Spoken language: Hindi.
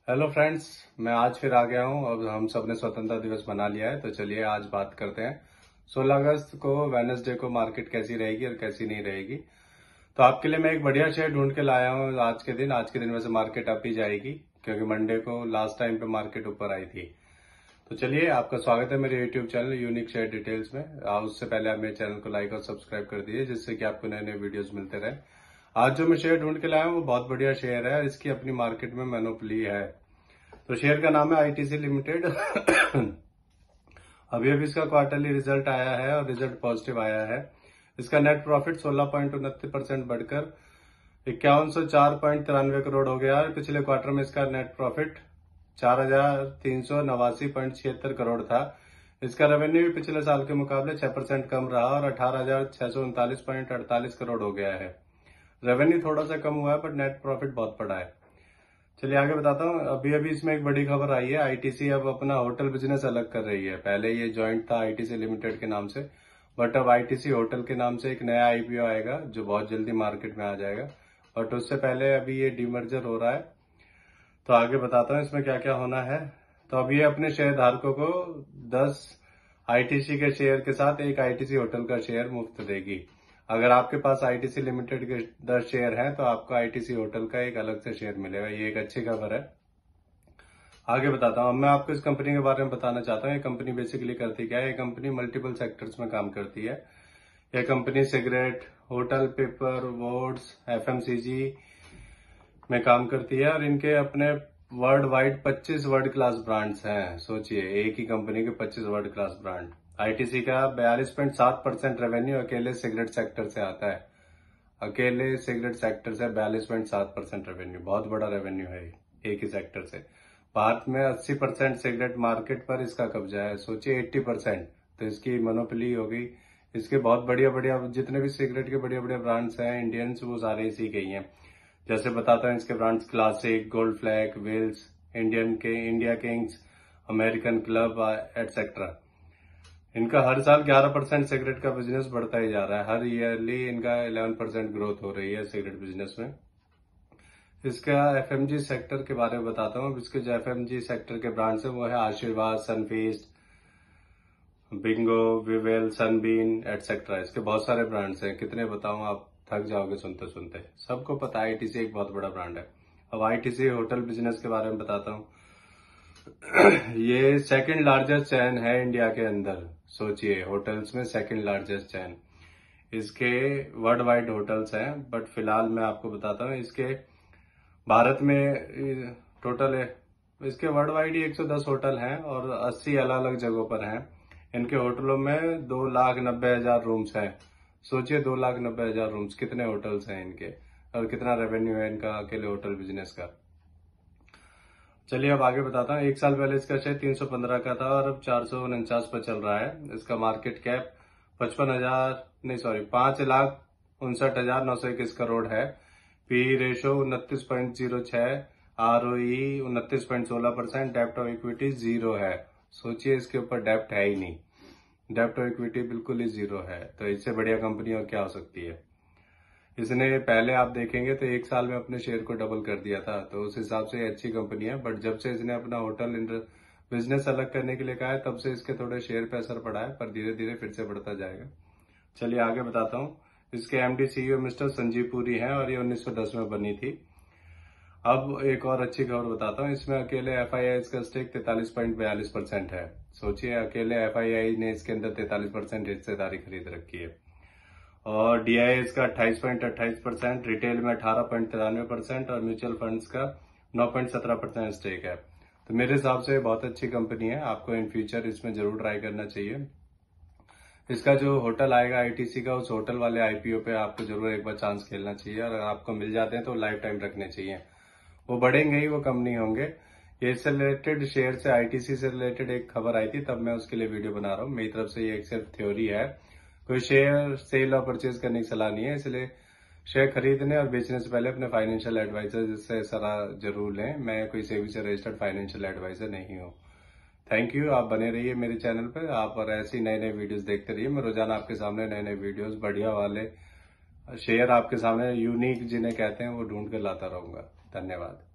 हेलो फ्रेंड्स, मैं आज फिर आ गया हूं। अब हम सब ने स्वतंत्रता दिवस मना लिया है, तो चलिए आज बात करते हैं 16 अगस्त को वेडनेसडे को मार्केट कैसी रहेगी और कैसी नहीं रहेगी। तो आपके लिए मैं एक बढ़िया शेयर ढूंढ के लाया हूं आज के दिन वैसे मार्केट अप ही जाएगी, क्योंकि मंडे को लास्ट टाइम पे मार्केट ऊपर आई थी। तो चलिए, आपका स्वागत है मेरे YouTube channel unique share details में। उससे पहले आप मेरे चैनल को लाइक और सब्सक्राइब कर दीजिए, जिससे कि आपको नए नए वीडियोज मिलते रहे। आज जो मैं शेयर ढूंढ के लाया हूं वो बहुत बढ़िया शेयर है, इसकी अपनी मार्केट में मोनोपोली है। तो शेयर का नाम है आईटीसी लिमिटेड। अभी इसका क्वार्टरली रिजल्ट आया है और रिजल्ट पॉजिटिव आया है। इसका नेट प्रॉफिट 16.29% बढ़कर 5104.93 करोड़ हो गया है। पिछले क्वार्टर में इसका नेट प्रॉफिट 4389.76 करोड़ था। इसका रेवेन्यू भी पिछले साल के मुकाबले 6% कम रहा और 18,639.48 करोड़ हो गया है। रेवेन्यू थोड़ा सा कम हुआ है, बट नेट प्रॉफिट बहुत बड़ा है। चलिए आगे बताता हूँ। अभी इसमें एक बड़ी खबर आई है, आईटीसी अब अपना होटल बिजनेस अलग कर रही है। पहले ये जॉइंट था आईटीसी लिमिटेड के नाम से, बट अब आईटीसी होटल के नाम से एक नया आईपीओ आएगा जो बहुत जल्दी मार्केट में आ जाएगा। बट उससे पहले अभी ये डीमर्जर हो रहा है। तो आगे बताता हूँ इसमें क्या क्या होना है। तो अब ये अपने शेयर धारकों को 10 आईटीसी के शेयर के साथ एक आईटीसी होटल का शेयर मुफ्त देगी। अगर आपके पास आईटीसी लिमिटेड के 10 शेयर हैं तो आपको आईटीसी होटल का एक अलग से शेयर मिलेगा। ये एक अच्छी खबर है। आगे बताता हूँ। मैं आपको इस कंपनी के बारे में बताना चाहता हूँ। ये कंपनी बेसिकली करती क्या है। ये कंपनी मल्टीपल सेक्टर्स में काम करती है। ये company cigarette, hotel, paper, woods, FMCG में काम करती है और इनके अपने world wide 25 world class brands हैं। सोचिए, एक ही कंपनी के 25 वर्ल्ड क्लास ब्रांड। आईटीसी का 42.7% रेवेन्यू अकेले सिगरेट सेक्टर से आता है। अकेले सिगरेट सेक्टर से 42.7% रेवेन्यू, बहुत बड़ा रेवेन्यू है एक ही सेक्टर से। भारत में 80% सिगरेट मार्केट पर इसका कब्जा है। सोचिए 80%, तो इसकी मोनोपोली हो गई। इसके बहुत बढ़िया बढ़िया जितने भी सिगरेट के बढ़िया बढ़िया ब्रांड्स हैं इंडियंस, वो सारे इसी के ही हैं। जैसे बताता हूँ इसके brands: Classic, Gold Flake, Wills, India Kings, American Club etcetera. इनका हर साल 11% सिगरेट का बिजनेस बढ़ता ही जा रहा है। हर ईयरली इनका 11% ग्रोथ हो रही है सिगरेट बिजनेस में। इसका एफएमजी सेक्टर के बारे में बताता हूँ। इसके जो एफएमजी सेक्टर के ब्रांड्स है वो है आशीर्वाद, सनफीस्ट, बिंगो, विवेल, सनबीन एटसेट्रा। इसके बहुत सारे ब्रांड्स हैं, कितने बताऊं, आप थक जाओगे सुनते सुनते। सबको पता है आईटीसी एक बहुत बड़ा ब्रांड है। अब आईटीसी होटल बिजनेस के बारे में बताता हूँ। ये सेकंड लार्जेस्ट चैन है इंडिया के अंदर। सोचिए, होटल्स में सेकंड लार्जेस्ट चैन। इसके वर्ल्ड वाइड होटल्स हैं, बट फिलहाल मैं आपको बताता हूँ इसके भारत में टोटल इसके वर्ल्ड वाइड ही 110 होटल हैं और 80 अलग अलग जगहों पर हैं। इनके होटलों में 2,90,000 रूम्स हैं। सोचिए, 2,90,000 रूम्स, कितने होटल्स हैं इनके और कितना रेवेन्यू है इनका अकेले होटल बिजनेस का। चलिए अब आगे बताता हूँ। एक साल पहले इसका शेयर 315 का था और अब 449 पर चल रहा है। इसका मार्केट कैप 5,59,921 करोड़ है। पी रेशो 29.06, आरओई 29.16%, डेप्ट ऑफ इक्विटी 0 है। सोचिए, इसके ऊपर डेप्ट है ही नहीं, डेप्ट ऑफ इक्विटी बिल्कुल ही 0 है। तो इससे बढ़िया कंपनी और क्या हो सकती है। इसने पहले आप देखेंगे तो एक साल में अपने शेयर को डबल कर दिया था, तो उस हिसाब से अच्छी कंपनी है। बट जब से इसने अपना होटल बिजनेस अलग करने के लिए कहा है, तब से इसके थोड़े शेयर पे असर पड़ा है, पर धीरे धीरे फिर से बढ़ता जाएगा। चलिए आगे बताता हूँ। इसके MD CEO mister Sanjeev Puri हैं और ये 1910 में बनी थी। अब एक और अच्छी खबर बताता हूँ। इसमें अकेले एफआईआई का स्टेक 43.42% है। सोचिए, अकेले एफआईआई ने इसके अंदर 43% हिस्सेदारी खरीद रखी है। और डीआईएस का 28.28%, रिटेल में 18.93% और म्यूचुअल फंड्स का 9.17% स्टेक है। तो मेरे हिसाब से बहुत अच्छी कंपनी है। आपको इन फ्यूचर इसमें जरूर ट्राई करना चाहिए। इसका जो होटल आएगा आईटीसी का, उस होटल वाले आईपीओ पे आपको जरूर एक बार चांस खेलना चाहिए और अगर आपको मिल जाते हैं तो लाइफ टाइम रखने चाहिए। वो बढ़ेंगे ही, वो कम नहीं होंगे। ये इससे रिलेटेड शेयर से, आईटीसी से रिलेटेड एक खबर आई थी, तब मैं उसके लिए वीडियो बना रहा हूँ। मेरी तरफ से ये एक सिर्फ थ्योरी है, कोई शेयर सेल और परचेज करने की सलाह नहीं है। इसलिए शेयर खरीदने और बेचने से पहले अपने फाइनेंशियल एडवाइजर से सलाह जरूर लें। मैं कोई सेबी से रजिस्टर्ड फाइनेंशियल एडवाइजर नहीं हूँ। Thank you. आप बने रहिए मेरे चैनल पर, आप और ऐसी नए नए वीडियोस देखते रहिए। मैं रोजाना आपके सामने नए नए वीडियोस, बढ़िया वाले शेयर आपके सामने यूनिक जिन्हें कहते हैं, वो ढूंढ कर लाता रहूंगा। धन्यवाद।